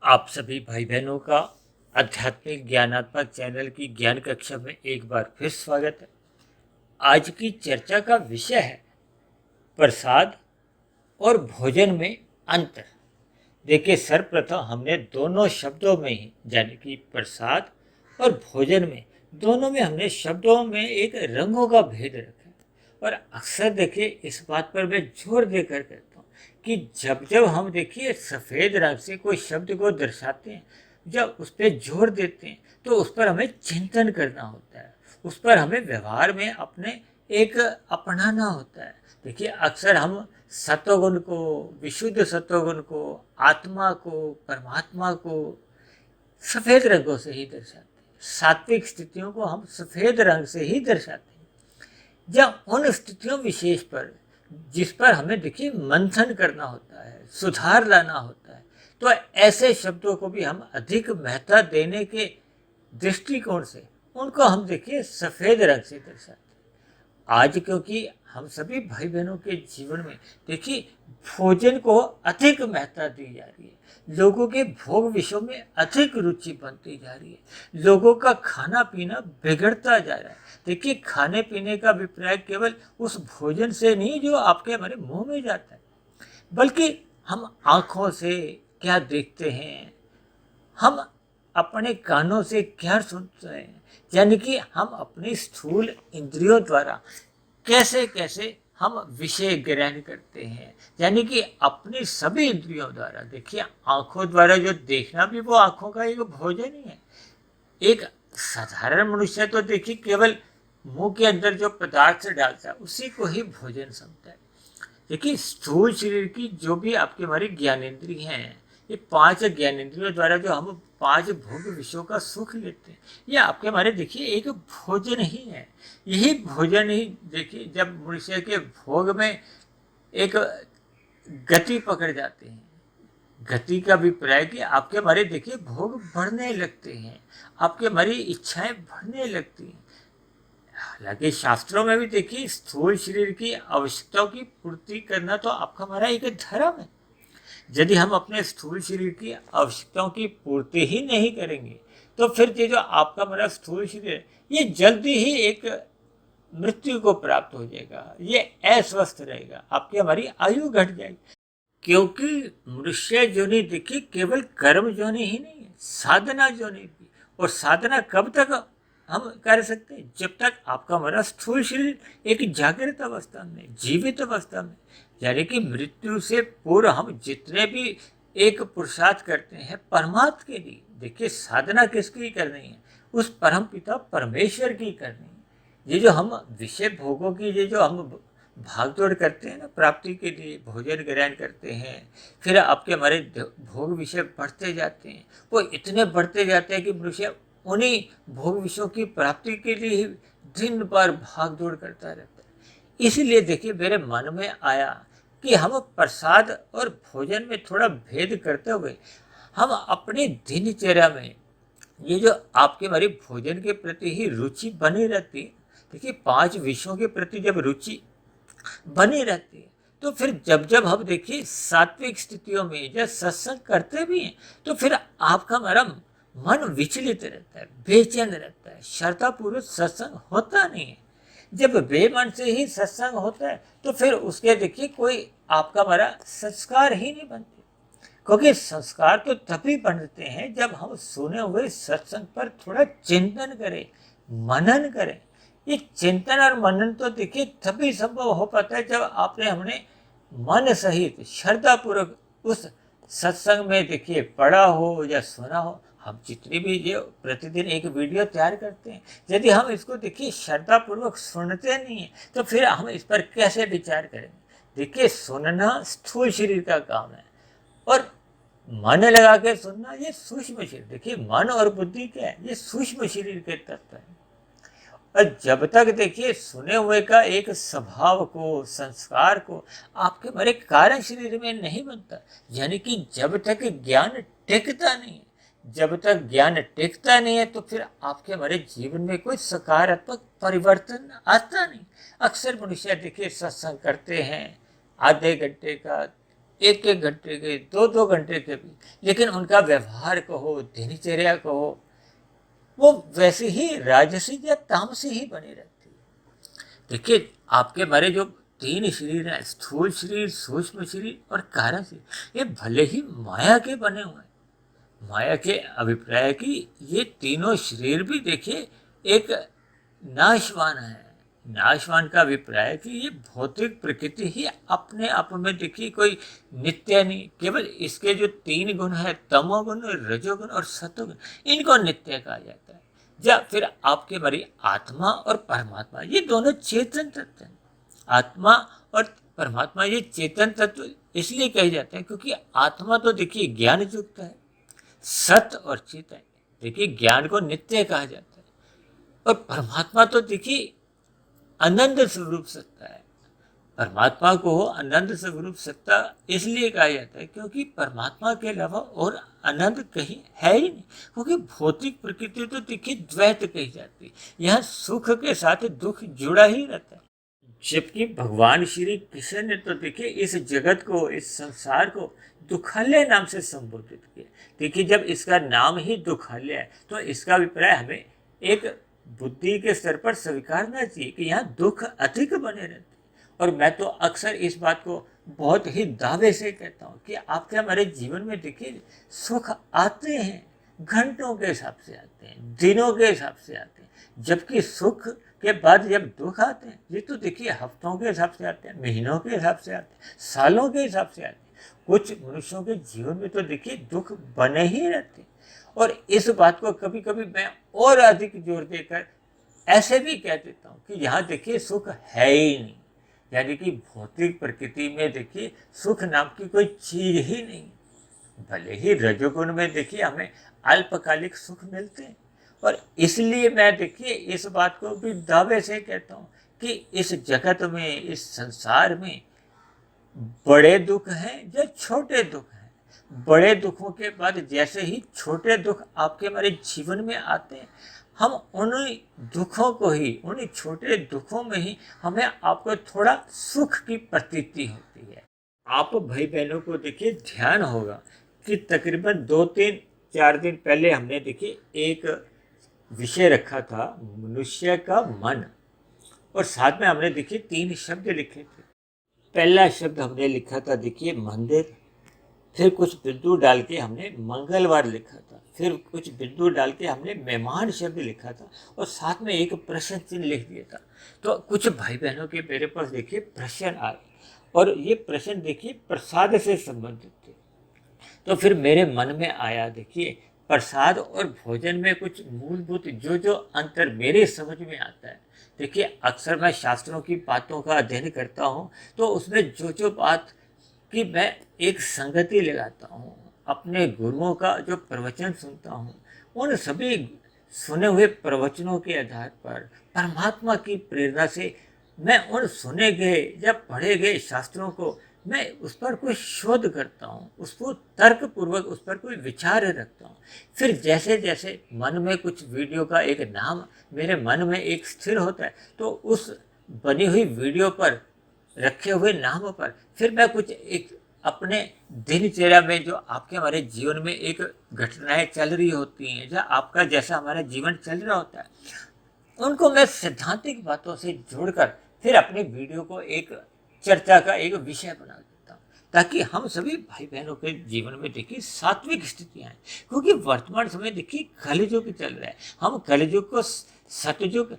आप सभी भाई बहनों का आध्यात्मिक ज्ञानात्मक चैनल की ज्ञान कक्षा में एक बार फिर स्वागत है। आज की चर्चा का विषय है प्रसाद और भोजन में अंतर। देखिए, सर्वप्रथम हमने दोनों शब्दों में ही यानी कि प्रसाद और भोजन में दोनों में हमने शब्दों में एक रंगों का भेद रखा है। और अक्सर देखिए इस बात पर मैं जोर देकर कहता हूँ कि जब जब हम देखिए सफ़ेद रंग से कोई शब्द को दर्शाते हैं, जब उस पर जोर देते हैं तो उस पर हमें चिंतन करना होता है, उस पर हमें व्यवहार में अपने एक अपनाना होता है। देखिए, अक्सर हम सत्वगुण को, विशुद्ध सत्वगुण को, आत्मा को, परमात्मा को सफ़ेद रंगों से ही दर्शाते हैं। सात्विक स्थितियों को हम सफ़ेद रंग से ही दर्शाते हैं। जब उन स्थितियों विशेष पर जिस पर हमें देखिए मंथन करना होता है, सुधार लाना होता है, तो ऐसे शब्दों को भी हम अधिक महत्व देने के दृष्टिकोण से उनको हम देखिए सफ़ेद रंग से दर्शाते हैं। आज क्योंकि हम सभी भाई बहनों के जीवन में देखिए भोजन को अधिक महत्ता दी जा रही है, लोगों के भोग विषयों में अधिक रुचि बनती जा रही है, लोगों का खाना पीना बिगड़ता जा रहा है। देखिए, खाने पीने का अभिप्राय केवल उस भोजन से नहीं जो आपके हमारे मुंह में जाता है, बल्कि हम आँखों से क्या देखते हैं, हम अपने कानों से क्या सुनते हैं, यानी कि हम अपनी स्थूल इंद्रियों द्वारा कैसे कैसे हम विषय ग्रहण करते हैं, यानी कि अपनी सभी इंद्रियों द्वारा। देखिए, आंखों द्वारा जो देखना भी वो आंखों का एक भोजन ही है। एक साधारण मनुष्य तो देखिए केवल मुंह के अंदर जो पदार्थ डालता है उसी को ही भोजन समझता है। देखिए, स्थूल शरीर की जो भी आपकी हमारी ज्ञानेंद्रिय हैं, ये 5 ज्ञानेंद्रियों द्वारा जो हम 5 भोग विषयों का सुख लेते हैं, ये आपके हमारे देखिए एक भोजन ही है। यही भोजन ही देखिए जब मनुष्य के भोग में एक गति पकड़ जाते हैं, गति का अभिप्राय कि आपके हमारे देखिए भोग बढ़ने लगते हैं, आपके हमारी इच्छाएं बढ़ने लगती हैं। हालांकि शास्त्रों में भी देखिए स्थूल शरीर की आवश्यकताओं की पूर्ति करना तो आपका हमारा एक धर्म है। यदि हम अपने स्थूल शरीर की आवश्यकताओं की पूर्ति ही नहीं करेंगे तो फिर ये जो आपका हमारा स्थूल शरीर है ये जल्दी ही एक मृत्यु को प्राप्त हो जाएगा, ये अस्वस्थ रहेगा, आपकी हमारी आयु घट जाएगी। क्योंकि मनुष्य जोनि देखिए केवल कर्म जोनि ही नहीं है, साधना जोनि भी। और साधना कब तक हम कर सकते हैं? जब तक आपका हमारा स्थूल शरीर एक जागृत अवस्था में, जीवित अवस्था में, यानी कि मृत्यु से पूर्व हम जितने भी एक पुरुषार्थ करते हैं परमात्मा के लिए, देखिए साधना किसकी करनी है? उस परम पिता परमेश्वर की करनी है। ये जो हम विषय भोगों की ये जो हम भागदौड़ करते हैं ना, प्राप्ति के लिए भोजन ग्रहण करते हैं, फिर आपके हमारे भोग विषय बढ़ते जाते हैं, वो इतने बढ़ते जाते हैं कि मनुष्य उन्हीं भोग विषयों की प्राप्ति के लिए ही दिन भर भागदौड़ करता रहता है। इसलिए देखिए मेरे मन में आया कि हम प्रसाद और भोजन में थोड़ा भेद करते हुए हम अपनी दिनचर्या में ये जो आपके हमारी भोजन के प्रति ही रुचि बनी रहती है, देखिए 5 विषयों के प्रति जब रुचि बनी रहती है तो फिर जब जब हम देखिए सात्विक स्थितियों में जब सत्संग करते भी हैं तो फिर आपका हमारा मन विचलित रहता है, बेचैन रहता है, श्रद्धापूर्वक सत्संग होता नहीं है। जब बेमन से ही सत्संग होता है तो फिर उसके देखिए कोई आपका हमारा संस्कार ही नहीं बनते, क्योंकि संस्कार तो तभी बनते हैं जब हम सुने हुए सत्संग पर थोड़ा चिंतन करें, मनन करें। ये चिंतन और मनन तो देखिए तभी संभव हो पाता है जब आपने हमने मन सहित श्रद्धा पूर्वक उस सत्संग में देखिए पढ़ा हो या सुना हो। हम जितनी भी ये प्रतिदिन एक वीडियो तैयार करते हैं, यदि हम इसको देखिए श्रद्धा पूर्वक सुनते नहीं हैं तो फिर हम इस पर कैसे विचार करेंगे? देखिए, सुनना स्थूल शरीर का काम है और मन लगा के सुनना ये सूक्ष्म शरीर। देखिए, मन और बुद्धि क्या है? ये सूक्ष्म शरीर के तत्व है। और जब तक देखिए सुने हुए का एक स्वभाव को, संस्कार को आपके हमारे कारण शरीर में नहीं बनता, यानी कि जब तक ज्ञान टिकता नहीं है, जब तक ज्ञान टिकता नहीं है तो फिर आपके हमारे जीवन में कोई सकारात्मक परिवर्तन आता नहीं। अक्सर मनुष्य देखिए सत्संग करते हैं, आधे घंटे का, एक एक घंटे के, दो दो घंटे के भी, लेकिन उनका व्यवहार कहो, दिनचर्या कहो, वो वैसे ही राजसिक या तामसिक ही बनी रहती है। देखिए आपके हमारे जो तीन शरीर हैं, स्थूल शरीर, सूक्ष्म शरीर और कारण शरीर, ये भले ही माया के बने हुए हैं। माया के अभिप्राय की ये तीनों शरीर भी देखिए एक नाशवान है। नाशवान का अभिप्राय है कि ये भौतिक प्रकृति ही अपने आप में देखिए कोई नित्य नहीं, केवल इसके जो तीन गुण है, तमोगुण, रजोगुण और सतोगुण, इनको नित्य कहा जाता है। या फिर आपके हमारी आत्मा और परमात्मा, ये दोनों चेतन तत्व हैं। आत्मा और परमात्मा ये चेतन तत्व इसलिए कहे जाते हैं क्योंकि आत्मा तो देखिए ज्ञान युक्त है, सत और चित है। देखिए ज्ञान को नित्य कहा जाता है, और परमात्मा तो देखिए अनंत स्वरूप सत्ता है। परमात्मा को अनंत स्वरूप सत्ता इसलिए कहा जाता है क्योंकि परमात्मा के अलावा और अनंत कहीं है ही नहीं। क्योंकि भौतिक प्रकृति तो देखिए द्वैत कही जाती है, यहाँ सुख के साथ दुख जुड़ा ही रहता है। जबकि भगवान श्री कृष्ण ने तो देखिए इस जगत को, इस संसार को दुखालय नाम से संबोधित किया। देखिए जब इसका नाम ही दुखालय है तो इसका अभिप्राय हमें एक बुद्धि के स्तर पर स्वीकारना चाहिए कि यहाँ दुख अधिक बने रहते हैं। और मैं तो अक्सर इस बात को बहुत ही दावे से कहता हूँ कि आपके हमारे जीवन में देखिए सुख आते हैं, घंटों के हिसाब से आते हैं, दिनों के हिसाब से आते हैं, जबकि सुख के बाद जब दुख आते हैं ये तो देखिए हफ्तों के हिसाब से आते हैं, महीनों के हिसाब से आते हैं, सालों के हिसाब से आते हैं। कुछ मनुष्यों के जीवन में तो देखिए दुख बने ही रहते हैं। और इस बात को कभी कभी मैं और अधिक जोर देकर ऐसे भी कह देता हूँ कि यहाँ देखिए सुख है ही नहीं, यानी कि भौतिक प्रकृति में देखिए सुख नाम की कोई चीज ही नहीं। भले ही रजोगुण में देखिए हमें अल्पकालिक सुख मिलते हैं, और इसलिए मैं देखिए इस बात को भी दावे से कहता हूँ कि इस जगत में, इस संसार में बड़े दुख हैं या छोटे दुख हैं। बड़े दुखों के बाद जैसे ही छोटे दुख आपके हमारे जीवन में आते हैं, हम उन्हीं दुखों को ही, उन्हीं छोटे दुखों में ही हमें आपको थोड़ा सुख की प्रतीति होती है। आप भाई बहनों को देखिए ध्यान होगा कि तकरीबन 2-3-4 दिन पहले हमने देखिए एक विषय रखा था मनुष्य का मन, और साथ में हमने देखिए 3 शब्द लिखे थे। पहला शब्द हमने लिखा था देखिए मंदिर, फिर कुछ बिंदु डाल के हमने मंगलवार लिखा था, फिर कुछ बिंदु डाल के हमने मेहमान शब्द लिखा था, और साथ में एक प्रश्न चिन्ह लिख दिया था। तो कुछ भाई बहनों के मेरे पास देखिए प्रश्न आए, और ये प्रश्न देखिए प्रसाद से संबंधित थे। तो फिर मेरे मन में आया देखिए प्रसाद और भोजन में कुछ मूलभूत जो अंतर मेरे समझ में आता है। देखिए अक्सर मैं शास्त्रों की बातों का अध्ययन करता हूँ, तो उसमें जो बात की मैं एक संगति लगाता हूँ, अपने गुरुओं का जो प्रवचन सुनता हूँ, उन सभी सुने हुए प्रवचनों के आधार पर परमात्मा की प्रेरणा से मैं उन सुने गए या पढ़े गए शास्त्रों को मैं उस पर कोई शोध करता हूँ, उसको तर्क पूर्वक उस पर कोई विचार रखता हूँ। फिर जैसे जैसे मन में कुछ वीडियो का एक नाम मेरे मन में एक स्थिर होता है, तो उस बनी हुई वीडियो पर रखे हुए नाम पर फिर मैं कुछ एक अपने दिनचर्या में जो आपके हमारे जीवन में एक घटनाएं चल रही होती हैं, या आपका जैसा हमारा जीवन चल रहा होता है, उनको मैं सैद्धांतिक बातों से जोड़कर फिर अपनी वीडियो को एक चर्चा का एक विषय बना देता हूँ, ताकि हम सभी भाई बहनों के जीवन में देखिए सात्विक स्थितियाँ हैं। क्योंकि वर्तमान समय देखिए कलयुग चल रहा है, हम कलयुग को सतयुग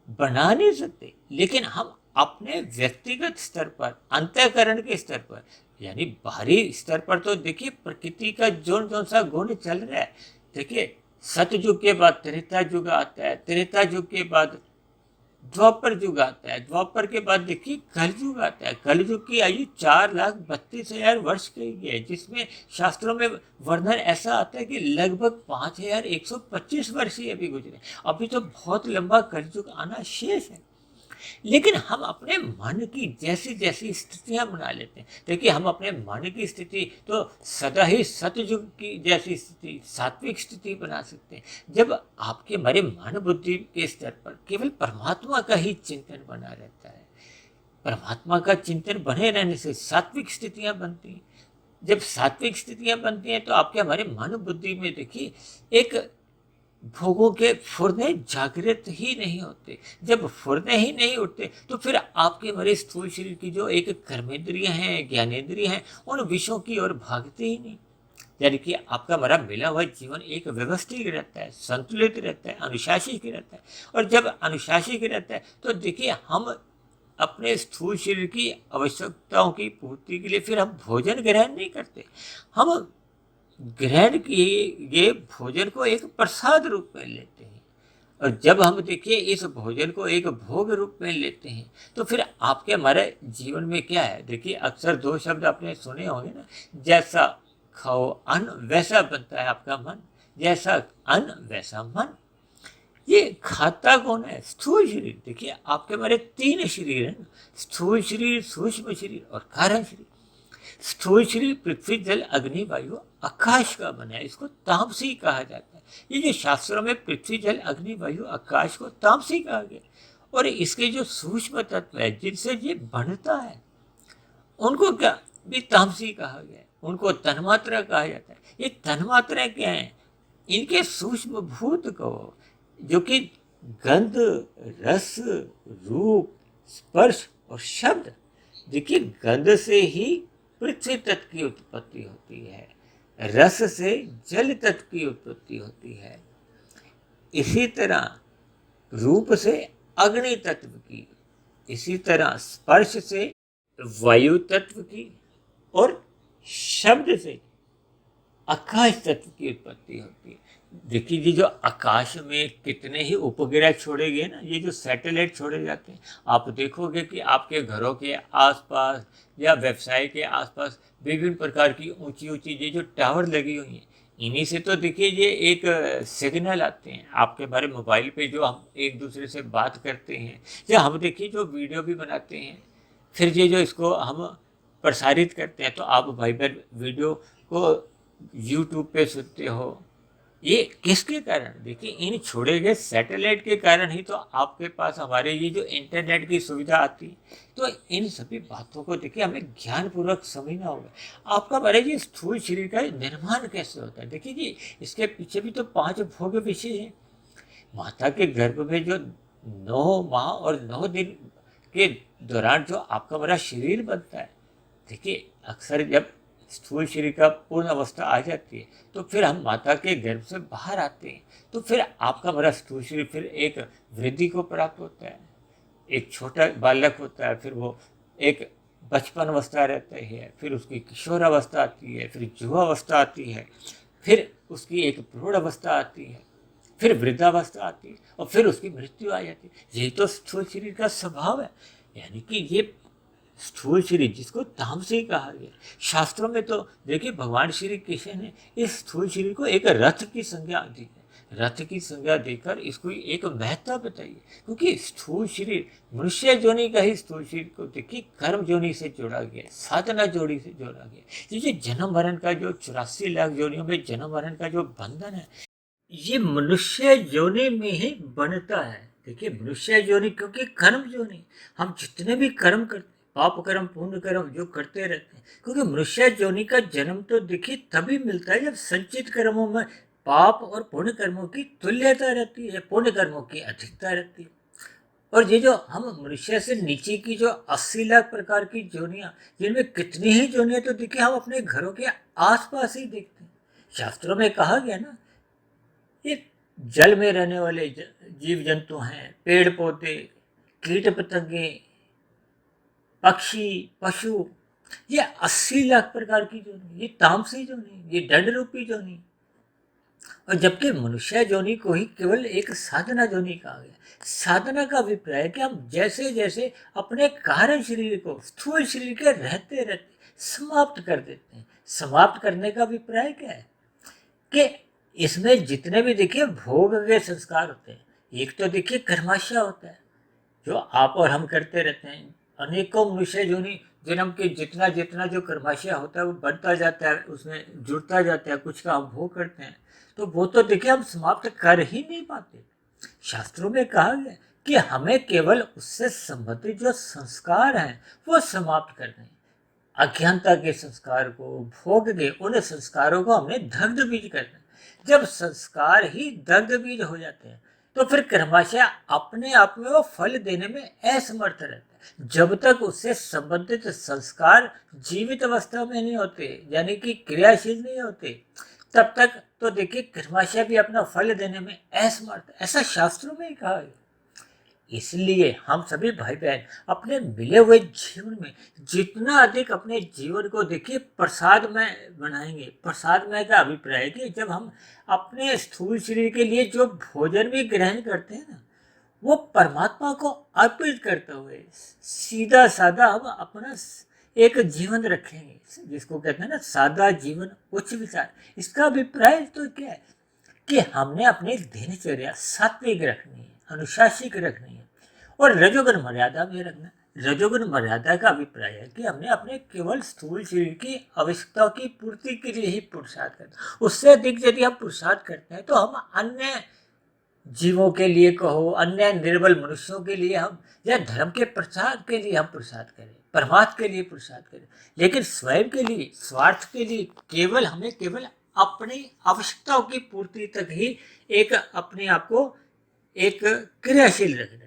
बना नहीं सकते, लेकिन हम अपने व्यक्तिगत स्तर पर, अंतःकरण के स्तर पर, यानी बाहरी स्तर पर तो देखिए प्रकृति का जो सा गुण चल रहा है। देखिए सतयुग के बाद त्रेता युग आता है, त्रेता युग के बाद द्वापर युग आता है, द्वापर के बाद देखिए कलयुग आता है। कलयुग की आयु 4,32,000 वर्ष की है, जिसमें शास्त्रों में वर्णन ऐसा आता है कि लगभग 5,125 वर्ष ही अभी गुजरे। अभी तो बहुत लंबा कलयुग आना शेष है। लेकिन हम अपने मन की जैसी जैसी स्थितियां बना लेते हैं। देखिए हम अपने मन की स्थिति तो सदा ही सतयुग की जैसी स्थिति, सात्विक स्थिति बना सकते हैं, जब आपके हमारे मन बुद्धि के स्तर पर केवल परमात्मा का ही चिंतन बना रहता है। परमात्मा का चिंतन बने रहने से सात्विक स्थितियां बनती हैं। जब सात्विक स्थितियां बनती हैं तो आपके हमारे मानव बुद्धि में देखिए एक भोगों के फुरने जागृत ही नहीं होते। जब फुरने ही नहीं उठते तो फिर आपके हमारे स्थूल शरीर की जो एक कर्मेंद्रिय हैं, ज्ञानेंद्रिय हैं, उन विषयों की ओर भागते ही नहीं। यानी कि आपका हमारा मिला हुआ जीवन एक व्यवस्थित रहता है, संतुलित रहता है, अनुशासित रहता है। और जब अनुशासित रहता है तो देखिए हम अपने स्थूल शरीर की आवश्यकताओं की पूर्ति के लिए फिर हम भोजन ग्रहण नहीं करते। हम ग्रहण किए ये भोजन को एक प्रसाद रूप में लेते हैं। और जब हम देखिए इस भोजन को एक भोग रूप में लेते हैं तो फिर आपके हमारे जीवन में क्या है, देखिए अक्सर दो शब्द आपने सुने होंगे ना, जैसा खाओ अन्न वैसा बनता है आपका मन, जैसा अन्न वैसा मन। ये खाता कौन है? स्थूल शरीर। देखिए आपके हमारे तीन शरीर हैं, स्थूल शरीर, सूक्ष्म शरीर और कारण शरीर। स्थूल शरीर पृथ्वी जल अग्नि वायु आकाश का बना है, इसको तामसी कहा जाता है। ये जो शास्त्रों में पृथ्वी जल अग्नि वायु आकाश को तामसी कहा गया। और इसके जो सूक्ष्म तत्व है जिनसे ये बनता है उनको क्या भी तामसी कहा गया है, उनको तन्मात्रा कहा जाता है। ये तन्मात्राएं क्या है? इनके सूक्ष्म भूत को जो कि गंध, रस, रूप, स्पर्श और शब्द। देखिए गंध से ही पृथ्वी तत्व की उत्पत्ति होती है, रस से जल तत्व की उत्पत्ति होती है, इसी तरह रूप से अग्नि तत्व की, इसी तरह स्पर्श से वायु तत्व की और शब्द से आकाश तत्व की उत्पत्ति होती है। देखिए ये जो आकाश में कितने ही उपग्रह छोड़े गए ना, ये जो सैटेलाइट छोड़े जाते हैं, आप देखोगे कि आपके घरों के आसपास या व्यवसाय के आसपास विभिन्न प्रकार की ऊंची ऊंची ये जो टावर लगी हुई हैं, इन्हीं से तो देखिए ये एक सिग्नल आते हैं आपके हमारे मोबाइल पे, जो हम एक दूसरे से बात करते हैं या हम देखिए जो वीडियो भी बनाते हैं, फिर ये जो इसको हम प्रसारित करते हैं, तो आप भाई बहन वीडियो को यूट्यूब पे सुनते हो। ये किसके कारण? देखिए इन छोड़े गए सैटेलाइट के कारण ही तो आपके पास हमारे ये जो इंटरनेट की सुविधा आती है। तो इन सभी बातों को देखिए हमें ज्ञानपूर्वक समझना होगा। आपका हमारे ये स्थूल शरीर का निर्माण कैसे होता है? देखिए जी इसके पीछे भी तो 5 भोग विषय हैं। माता के गर्भ में जो 9 माह और 9 दिन के दौरान जो आपका हमारा शरीर बनता है, देखिए अक्सर जब स्थूल शरीर का पूर्ण अवस्था आ जाती है तो फिर हम माता के गर्भ से बाहर आते हैं, तो फिर आपका हमारा स्थूल शरीर फिर एक वृद्धि को प्राप्त होता है, एक छोटा बालक होता है, फिर वो एक बचपन अवस्था रहता है, फिर उसकी किशोर अवस्था आती है, फिर युवा अवस्था आती है, फिर उसकी एक प्रौढ़ अवस्था आती है, फिर वृद्धावस्था आती है और फिर उसकी मृत्यु आ जाती है। यही तो स्थूल शरीर का स्वभाव है। यानी कि ये स्थूल शरीर जिसको तामसी कहा गया, शास्त्रों में तो देखिए भगवान श्री कृष्ण ने इस स्थूल शरीर को एक रथ की संज्ञा दी है। रथ की संज्ञा देकर इसको एक महत्ता बताई, क्योंकि स्थूल शरीर मनुष्य जोनि का ही स्थूल शरीर को देखिए कर्म जोनि से जोड़ा गया, साधना जोड़ी से जोड़ा गया। ये जन्म मरण का जो 84 लाख जोनियों में जन्म मरण का जो बंधन है, ये मनुष्य योनि में ही बनता है। देखिए मनुष्य योनि क्योंकि कर्म योनि, हम जितने भी कर्म करते पाप कर्म पुण्य कर्म जो करते रहते हैं, क्योंकि मनुष्य योनि का जन्म तो देखिए तभी मिलता है जब संचित कर्मों में पाप और पुण्य कर्मों की तुल्यता रहती है, पुण्य कर्मों की अधिकता रहती है। और ये जो हम मनुष्य से नीचे की जो 80 लाख प्रकार की जोनियां, जिनमें कितनी ही जोनियां तो देखिए हम अपने घरों के आसपास ही देखते हैं। शास्त्रों में कहा गया ना, ये जल में रहने वाले जीव जंतु हैं, पेड़ पौधे, कीट पतंगे, पक्षी, पशु, ये 80 लाख प्रकार की जोनी, ये तामसी जोनी, ये दंड रूपी जोनी। और जबकि मनुष्य जोनी को ही केवल एक साधना जोनी कहा गया। साधना का अभिप्राय है कि हम जैसे जैसे अपने कारण शरीर को स्थूल शरीर के रहते रहते समाप्त कर देते हैं। समाप्त करने का अभिप्राय क्या है कि इसमें जितने भी देखिए भोग के संस्कार होते हैं, एक तो देखिए कर्माशय होता है जो आप और हम करते रहते हैं। अनेकों मनुष्य जोनी जन्म के जितना जितना जो कर्माशय होता है वो बढ़ता जाता है, उसमें जुड़ता जाता है, कुछ का हम भोग करते हैं, तो वो तो देखिए हम समाप्त कर ही नहीं पाते। शास्त्रों में कहा गया कि हमें केवल उससे संबंधित जो संस्कार हैं वो समाप्त करने हैं। अज्ञानता के संस्कार को भोग के उन संस्कारों को हमने दग्ध बीज करना है। जब संस्कार ही दग्ध बीज हो जाते हैं तो फिर क्रमशः अपने आप में वो फल देने में असमर्थ रहता है। जब तक उससे संबंधित संस्कार जीवित अवस्था में नहीं होते, यानी कि क्रियाशील नहीं होते, तब तक तो देखिए क्रमशः भी अपना फल देने में असमर्थ, ऐसा शास्त्रों में ही कहा है। इसलिए हम सभी भाई बहन अपने मिले हुए जीवन में जितना अधिक अपने जीवन को देखिए प्रसादमय बनाएंगे। प्रसादमय का अभिप्राय है कि जब हम अपने स्थूल शरीर के लिए जो भोजन भी ग्रहण करते हैं ना, वो परमात्मा को अर्पित करते हुए सीधा सादा हम अपना एक जीवन रखेंगे, जिसको कहते हैं ना सादा जीवन उच्च विचार। इसका अभिप्राय तो क्या है कि हमने अपनी दिनचर्या सात्विक रखनी है, अनुशासित रखनी है और रजोगुण मर्यादा में रखना। रजोगुण मर्यादा का अभिप्राय है कि हमने अपने केवल स्थूल शरीर की आवश्यकताओं की पूर्ति के लिए ही पुरुषार्थ करना। उससे अधिक यदि हम पुरुषार्थ करते हैं तो हम अन्य जीवों के लिए कहो, अन्य निर्बल मनुष्यों के लिए हम, या धर्म के प्रचार के लिए हम पुरुषार्थ करें, परमात्मा के लिए पुरुषार्थ करें, लेकिन स्वयं के लिए, स्वार्थ के लिए हमें केवल अपनी आवश्यकताओं की पूर्ति तक ही एक अपने आप को एक क्रियाशील रखना।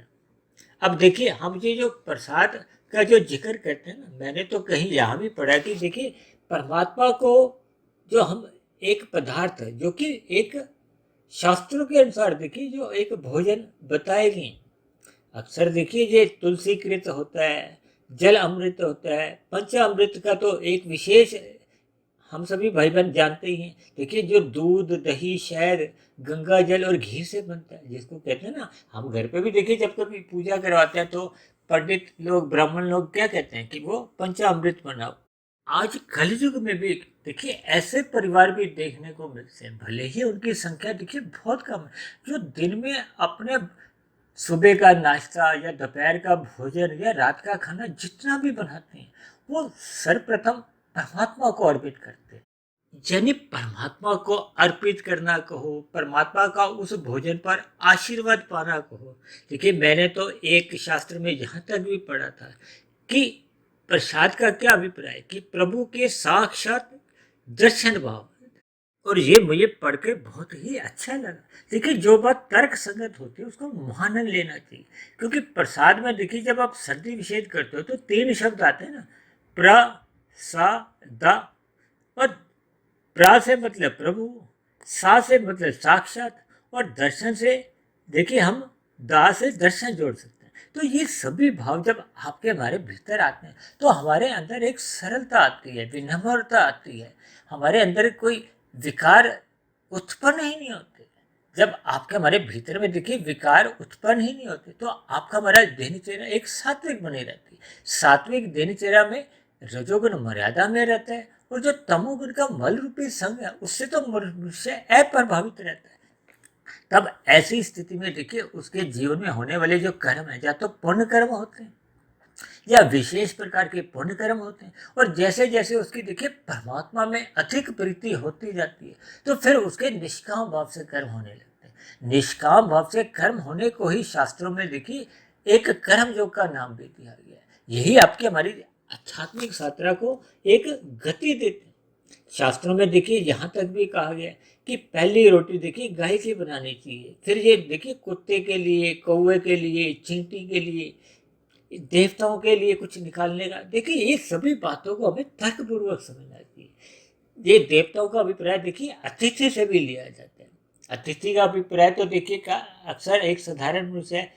अब देखिए हम ये जो प्रसाद का जो जिक्र करते हैं ना, मैंने तो कहीं यहाँ भी पढ़ा कि देखिए परमात्मा को जो हम एक पदार्थ है जो कि एक शास्त्रों के अनुसार देखिए जो एक भोजन बताए गए, अक्सर देखिए ये तुलसी कृत होता है, जल अमृत होता है, पंचामृत का तो एक विशेष हम सभी भाई बहन जानते ही हैं। देखिए जो दूध, दही, शहद, गंगा जल और घी से बनता है, जिसको कहते हैं ना, हम घर पे भी देखिए जब कभी पूजा करवाते हैं तो पंडित लोग, ब्राह्मण लोग क्या कहते हैं कि वो पंचामृत बनाओ। आज कलयुग में भी देखिए ऐसे परिवार भी देखने को मिलते हैं, भले ही उनकी संख्या देखिए बहुत कम है, जो दिन में अपने सुबह का नाश्ता या दोपहर का भोजन या रात का खाना जितना भी बनाते हैं वो सर्वप्रथम परमात्मा को अर्पित करते हैं। यानी परमात्मा को अर्पित करना कहो, परमात्मा का उस भोजन पर आशीर्वाद पाना कहो। देखिए मैंने तो एक शास्त्र में यहाँ तक भी पढ़ा था कि प्रसाद का क्या अभिप्राय है कि प्रभु के साक्षात दर्शन भाव। और ये मुझे पढ़ के बहुत ही अच्छा लगा। देखिए जो बात तर्क संगत होती है उसको मानन लेना चाहिए, क्योंकि प्रसाद में देखिए जब आप संधि विच्छेद करते हो तो 3 शब्द आते हैं ना, प्र, सा, दा। और प्रा से मतलब प्रभु, सा से मतलब साक्षात, और दर्शन से देखिए हम दा से दर्शन जोड़ सकते हैं। तो ये सभी भाव जब आपके हमारे भीतर आते हैं तो हमारे अंदर एक सरलता आती है, विनम्रता आती है, हमारे अंदर कोई विकार उत्पन्न ही नहीं होते। जब आपके हमारे भीतर में देखिए विकार उत्पन्न ही नहीं होते तो आपका हमारा दिनचर्या एक सात्विक बनी रहती है। सात्विक दिनचर्या में रजोगुण मर्यादा में रहता है और जो तमोगुण का मल रूपी संग है उससे तो मनुष्य अप्रभावित रहता है। तब ऐसी स्थिति में देखिए उसके जीवन में होने वाले जो कर्म है, या तो पुण्य कर्म होते हैं या विशेष प्रकार के पुण्य कर्म होते हैं, और जैसे जैसे उसकी देखिए परमात्मा में अधिक प्रीति होती जाती है तो फिर उसके निष्काम भाव से कर्म होने लगते हैं। निष्काम भाव से कर्म होने को ही शास्त्रों में देखिए एक कर्म योग का नाम भी दिया गया है। यही आपकी हमारी आध्यात्मिक यात्रा को एक गति देते हैं। शास्त्रों में देखिए यहाँ तक भी कहा गया कि पहली रोटी देखिए गाय की बनानी चाहिए, फिर ये देखिए कुत्ते के लिए, कौवे के लिए, चींटी के लिए, देवताओं के लिए कुछ निकालने का। देखिए ये सभी बातों को हमें तर्कपूर्वक समझना चाहिए। ये देवताओं का अभिप्राय देखिए अतिथि से भी लिया जाता है। अतिथि का अभिप्राय तो देखिए का अक्सर एक साधारण मनुष्य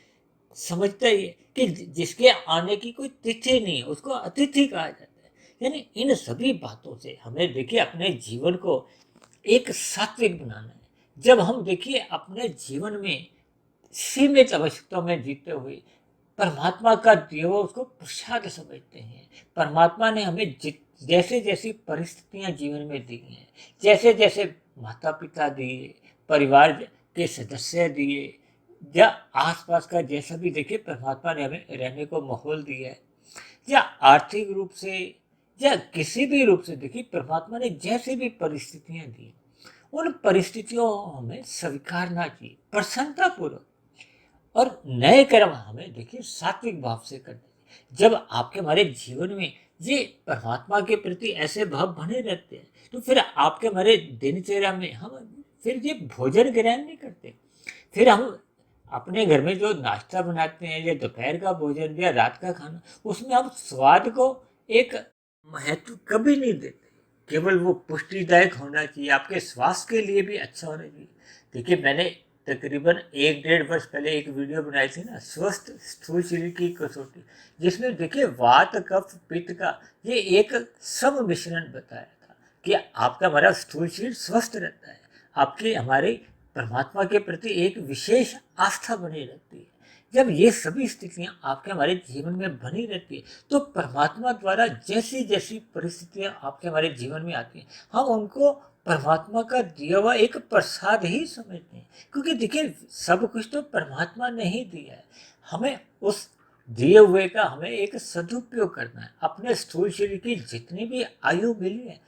समझता ही है कि जिसके आने की कोई तिथि नहीं है उसको अतिथि कहा जाता है। यानी इन सभी बातों से हमें देखिए अपने जीवन को एक सात्विक बनाना है। जब हम देखिए अपने जीवन में सीमित आवश्यकताओं में जीते हुए परमात्मा का दिया हुआ उसको प्रसाद समझते हैं। परमात्मा ने हमें जैसे जैसी परिस्थितियां जीवन में दी हैं, जैसे जैसे माता पिता दिए, परिवार के सदस्य दिए, या आसपास का जैसा भी देखिए परमात्मा ने हमें रहने को माहौल दिया है, या आर्थिक रूप से या किसी भी रूप से देखिए परमात्मा ने जैसे भी परिस्थितियां दी, उन परिस्थितियों हमें स्वीकारना चाहिए प्रसन्नतापूर्वक। और नए कर्म हमें देखिए सात्विक भाव से करने चाहिए। जब आपके हमारे जीवन में ये परमात्मा के प्रति ऐसे भाव बने रहते हैं, तो फिर आपके हमारे दिनचर्या में हम फिर ये भोजन ग्रहण नहीं करते। फिर हम अपने घर में जो नाश्ता बनाते हैं या दोपहर का भोजन या रात का खाना, उसमें हम स्वाद को एक महत्व कभी नहीं देते। केवल वो पुष्टिदायक होना चाहिए, आपके स्वास्थ्य के लिए भी अच्छा होना चाहिए। देखिए, मैंने तकरीबन 1-1.5 वर्ष पहले एक वीडियो बनाई थी ना, स्वस्थ स्थूल शरीर की कसौटी, जिसमें देखिए वात कफ पित्त का ये एक सब मिश्रण बताया था कि आपका हमारा स्थूल शरीर स्वस्थ रहता है, आपके हमारे परमात्मा के प्रति एक विशेष आस्था बनी रहती है। जब ये सभी स्थितियां आपके हमारे जीवन में बनी रहती है, तो परमात्मा द्वारा जैसी जैसी परिस्थितियां आपके हमारे जीवन में आती हैं, हम उनको परमात्मा का दिया हुआ एक प्रसाद ही समझते हैं। क्योंकि देखिए, सब कुछ तो परमात्मा ने ही दिया है, हमें उस दिए हुए का हमें एक सदुपयोग करना है। अपने स्थूल शरीर की जितनी भी आयु मिली है,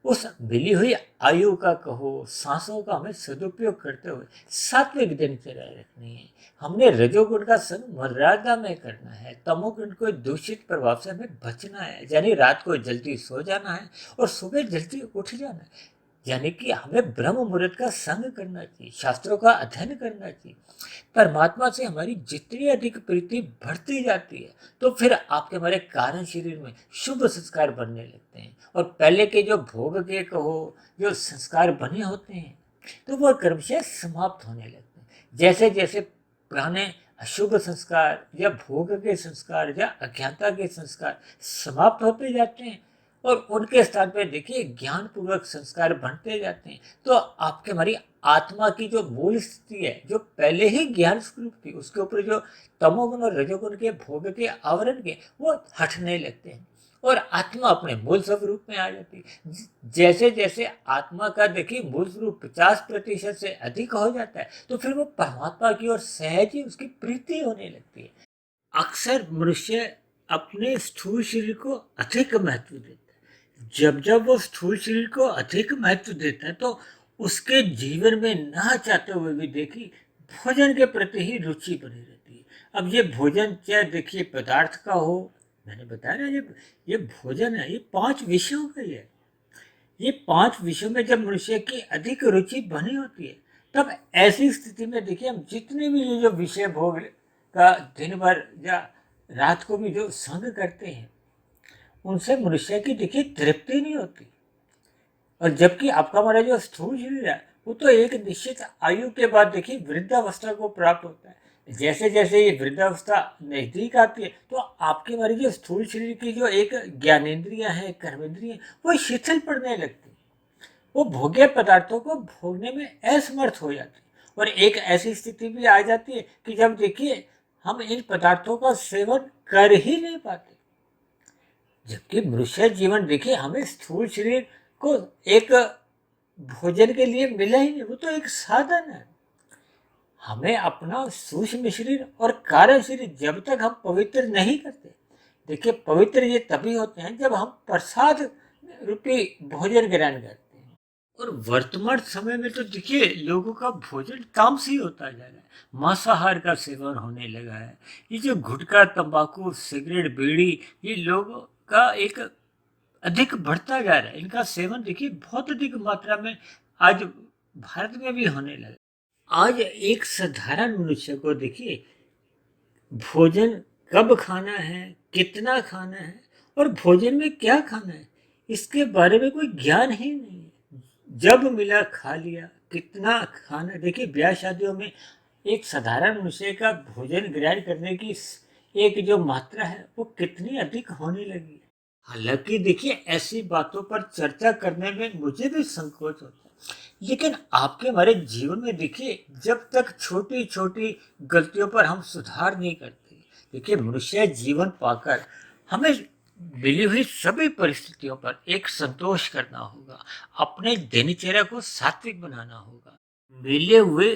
उस मिली हुई आयु का कहो, सांसों का हमें सदुपयोग करते हुए सात्विक दिनचर्या रखनी है। हमने रजोगुण का संग मर्यादा में करना है, तमोगुण को दूषित प्रभाव से हमें बचना है, यानी रात को जल्दी सो जाना है और सुबह जल्दी उठ जाना है। यानी कि हमें ब्रह्म मुहूर्त का संग करना चाहिए, शास्त्रों का अध्ययन करना चाहिए। परमात्मा से हमारी जितनी अधिक प्रीति बढ़ती जाती है, तो फिर आपके हमारे कारण शरीर में शुभ संस्कार बनने लगते हैं, और पहले के जो भोग के कहो जो संस्कार बने होते हैं, तो वह क्रमशः समाप्त होने लगते हैं। जैसे जैसे पुराने अशुभ संस्कार या भोग के संस्कार या अज्ञानता के संस्कार समाप्त होते जाते हैं, और उनके स्थान पर देखिए ज्ञान पूर्वक संस्कार बनते जाते हैं, तो आपके हमारी आत्मा की जो मूल स्थिति है, जो पहले ही ज्ञान स्वरूप थी, उसके ऊपर जो तमोगुण और रजोगुण के भोग के आवरण के वो हटने लगते हैं, और आत्मा अपने मूल स्वरूप में आ जाती है। जैसे जैसे आत्मा का देखिए मूल स्वरूप 50% से अधिक हो जाता है, तो फिर वो परमात्मा की ओर सहज ही उसकी प्रीति होने लगती है। अक्सर मनुष्य अपने स्थूल शरीर को अधिक महत्व देता है। जब जब वो स्थूल शरीर को अधिक महत्व देता है, तो उसके जीवन में ना चाहते हुए भी देखिए भोजन के प्रति ही रुचि बनी रहती है। अब ये भोजन चाहे देखिए पदार्थ का हो, मैंने बताया ना, ये भोजन है, ये 5 विषयों का ही है। ये 5 विषयों में जब मनुष्य की अधिक रुचि बनी होती है, तब ऐसी स्थिति में देखिए हम जितने भी ये जो विषय भोग का दिन भर या रात को भी जो संग करते हैं, उनसे मनुष्य की देखिए तृप्ति नहीं होती। और जबकि आपका हमारा जो स्थूल शरीर है, वो तो एक निश्चित आयु के बाद देखिए वृद्धावस्था को प्राप्त होता है। जैसे जैसे ये वृद्धावस्था नजदीक आती है, तो आपके हमारी जो स्थूल शरीर की जो एक ज्ञानेंद्रियां हैं, कर्मेंद्रियां, वो शिथिल पड़ने लगती है, वो भोग्य पदार्थों को भोगने में असमर्थ हो जाती है। और एक ऐसी स्थिति भी आ जाती है कि जब देखिए हम इन पदार्थों का सेवन कर ही नहीं पाते। जबकि मनुष्य जीवन देखिए हमें स्थूल शरीर को एक भोजन के लिए मिला ही नहीं, वो तो एक साधन है। हमें अपना सूक्ष्म शरीर और कारण शरीर जब तक हम पवित्र नहीं करते, देखिए पवित्र ये तभी होते हैं जब हम प्रसाद रूपी भोजन ग्रहण करते हैं। और वर्तमान समय में तो देखिए लोगों का भोजन तामसी होता जा रहा है, मांसाहार का सेवन होने लगा है। ये जो गुटखा, तंबाकू, सिगरेट, बीड़ी, ये लोगों का एक अधिक बढ़ता जा रहा है। इनका सेवन देखिए बहुत अधिक मात्रा में आज भारत में भी होने लगा। आज एक साधारण मनुष्य को देखिए भोजन कब खाना है, कितना खाना है और भोजन में क्या खाना है, इसके बारे में कोई ज्ञान ही नहीं है। जब मिला खा लिया, कितना खाना। देखिए ब्याह शादियों में एक साधारण मनुष्य का भोजन ग्रहण करने की एक जो मात्रा है, वो कितनी अधिक होने लगी है। हालांकि देखिए ऐसी बातों पर चर्चा करने में मुझे भी संकोच होता है, लेकिन आपके हमारे जीवन में देखिए जब तक छोटी छोटी गलतियों पर हम सुधार नहीं करते, देखिए मनुष्य जीवन पाकर हमें मिली हुई सभी परिस्थितियों पर एक संतोष करना होगा, अपने दिनचर्या को सात्विक बनाना होगा। मिले हुए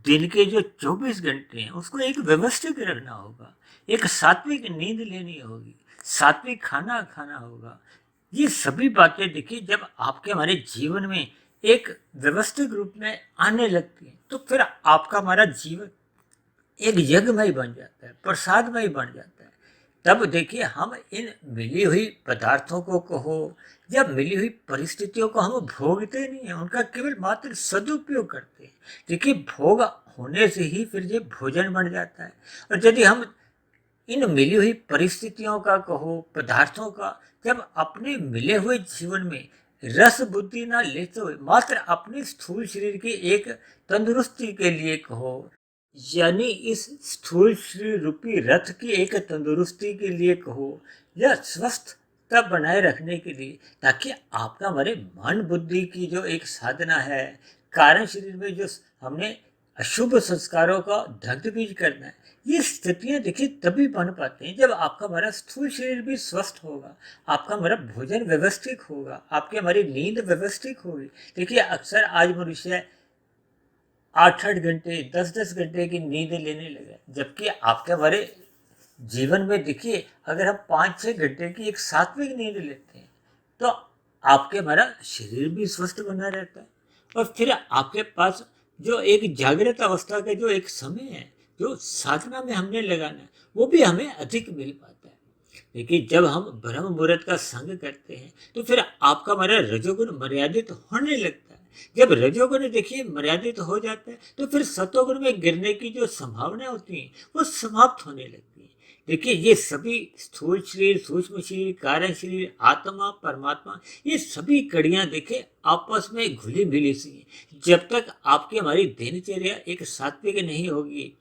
दिन के जो 24 घंटे हैं उसको एक व्यवस्थित रखना होगा, एक सात्विक नींद लेनी होगी, सात्विक खाना खाना होगा। ये सभी बातें देखिए जब आपके हमारे जीवन में एक व्यवस्थित रूप में आने लगती है, तो फिर आपका हमारा जीवन एक यज्ञमय बन जाता है, प्रसादमय बन जाता है। तब देखिए हम इन मिली हुई पदार्थों को कहो या मिली हुई परिस्थितियों को हम भोगते नहीं हैं, उनका केवल मात्र सदुपयोग करते हैं। देखिए भोग होने से ही फिर ये भोजन बन जाता है। और यदि हम इन मिली हुई परिस्थितियों का कहो, पदार्थों का, जब अपने मिले हुए जीवन में रस बुद्धि ना लेते हुए मात्र अपने स्थूल शरीर की एक तंदुरुस्ती के लिए कहो, यानी इस स्थूल शरीर रूपी रथ की एक तंदुरुस्ती के लिए कहो या स्वस्थता बनाए रखने के लिए, ताकि आपका हमारे मन बुद्धि की जो एक साधना है, कारण शरीर में जो हमने अशुभ संस्कारों का दग्ध बीज करना है, ये स्थितियां देखिए तभी बन पाते हैं जब आपका हमारा स्थूल शरीर भी स्वस्थ होगा, आपका हमारा भोजन व्यवस्थित होगा, आपकी हमारी नींद व्यवस्थित होगी। देखिए अक्सर आज मनुष्य 8-8 घंटे 10-10 घंटे की नींद लेने लगे, जबकि आपके हमारे जीवन में देखिए अगर हम 5-6 घंटे की एक सात्विक नींद लेते हैं तो आपके हमारा शरीर भी स्वस्थ बना रहता है। और फिर आपके पास जो एक जागृत अवस्था का जो एक समय है, जो साधना में हमने लगाना है, वो भी हमें अधिक मिल पाता है। देखिए जब हम ब्रह्म मुहूर्त का संग करते हैं तो फिर आपका हमारा रजोगुण मर्यादित होने लगता है। जब रजोगुण देखिए मर्यादित हो जाता है तो फिर सतोगुण में गिरने की जो संभावना होती है वो समाप्त होने लगती है। देखिए ये सभी स्थूल शरीर, सूक्ष्म शरीर, कारण शरीर, आत्मा, परमात्मा, ये सभी कड़ियां देखिए आपस में घुली मिली सी हैं। जब तक आपकी हमारी दिनचर्या एक सात्विक नहीं होगी,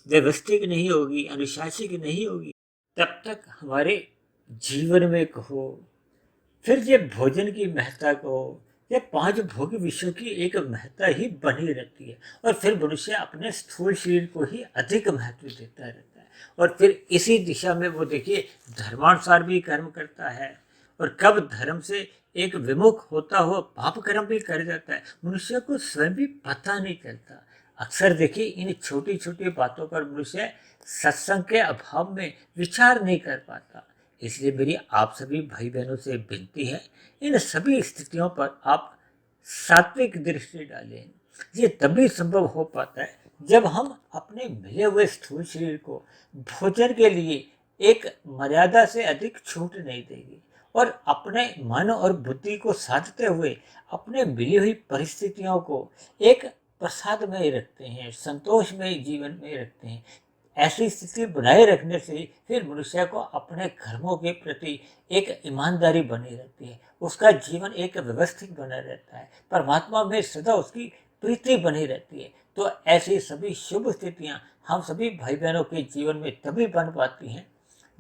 व्यवस्थित नहीं होगी, अनुशासित नहीं होगी, तब तक हमारे जीवन में कहो, फिर ये भोजन की महत्ता कहो, ये 5 भोग विषयों की एक महत्ता ही बनी रहती है। और फिर मनुष्य अपने स्थूल शरीर को ही अधिक महत्व देता रहता है। और फिर इसी दिशा में वो देखिए धर्मानुसार भी कर्म करता है, और कब धर्म से एक विमुख होता हुआ पाप कर्म भी कर जाता है, मनुष्य को स्वयं भी पता नहीं चलता। अक्सर देखिए इन छोटी छोटी बातों पर मनुष्य सत्संग के अभाव में विचार नहीं कर पाता। इसलिए मेरी आप सभी भाई बहनों से विनती है, इन सभी स्थितियों पर आप सात्विक दृष्टि डालें। ये तभी संभव हो पाता है जब हम अपने मिले हुए स्थूल शरीर को भोजन के लिए एक मर्यादा से अधिक छूट नहीं देंगे, और अपने मन और बुद्धि को साधते हुए अपने मिली हुई परिस्थितियों को एक प्रसाद में रखते हैं, संतोष में जीवन में रखते हैं। ऐसी स्थिति बनाए रखने से फिर मनुष्य को अपने कर्मों के प्रति एक ईमानदारी बनी रहती है, उसका जीवन एक व्यवस्थित बना रहता है, परमात्मा में सदा उसकी प्रीति बनी रहती है। तो ऐसी सभी शुभ स्थितियां हम सभी भाई बहनों के जीवन में तभी बन पाती हैं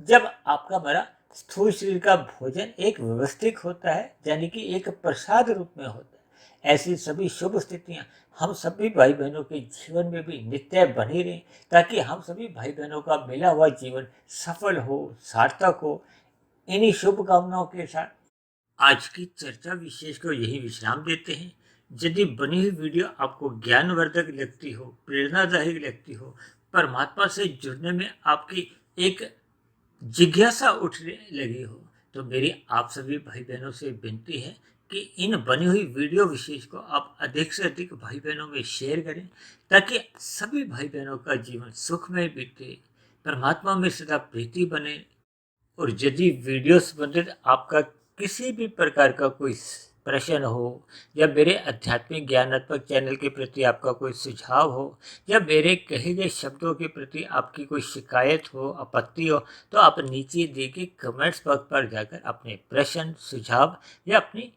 जब आपका हमारा स्थूल शरीर का भोजन एक व्यवस्थित होता है, यानी कि एक प्रसाद रूप में होता है। ऐसी सभी शुभ स्थितियां हम सभी भाई बहनों के जीवन में भी नित्य बनी रहें, ताकि हम सभी भाई बहनों का मिला हुआ जीवन सफल हो, सार्थक हो। इन्हीं शुभकामनाओं के साथ आज की चर्चा विशेष को यही विश्राम देते हैं। यदि बनी हुई वीडियो आपको ज्ञानवर्धक लगती हो, प्रेरणादायक लगती हो, परमात्मा से जुड़ने में आपकी एक जिज्ञासा उठने लगी हो, तो मेरी आप सभी भाई बहनों से विनती है कि इन बनी हुई वीडियो विशेष को आप अधिक से अधिक भाई बहनों में शेयर करें, ताकि सभी भाई बहनों का जीवन सुख में बीते, परमात्मा में सदा प्रीति बने। और यदि वीडियो संबंधित आपका किसी भी प्रकार का कोई प्रश्न हो, या मेरे आध्यात्मिक ज्ञानात्मक चैनल के प्रति आपका कोई सुझाव हो, या मेरे कहे गए शब्दों के प्रति आपकी कोई शिकायत हो, आपत्ति हो, तो आप नीचे दिए गए कमेंट्स बॉक्स पर जाकर अपने प्रश्न, सुझाव या अपनी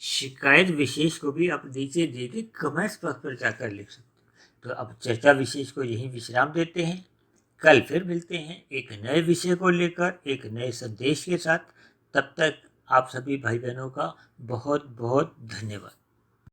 शिकायत विशेष को भी आप नीचे दिए गए कमेंट्स बॉक्स पर जाकर लिख सकते हो। तो अब चर्चा विशेष को यहीं विश्राम देते हैं। कल फिर मिलते हैं एक नए विषय को लेकर, एक नए संदेश के साथ। तब तक आप सभी भाई बहनों का बहुत बहुत धन्यवाद।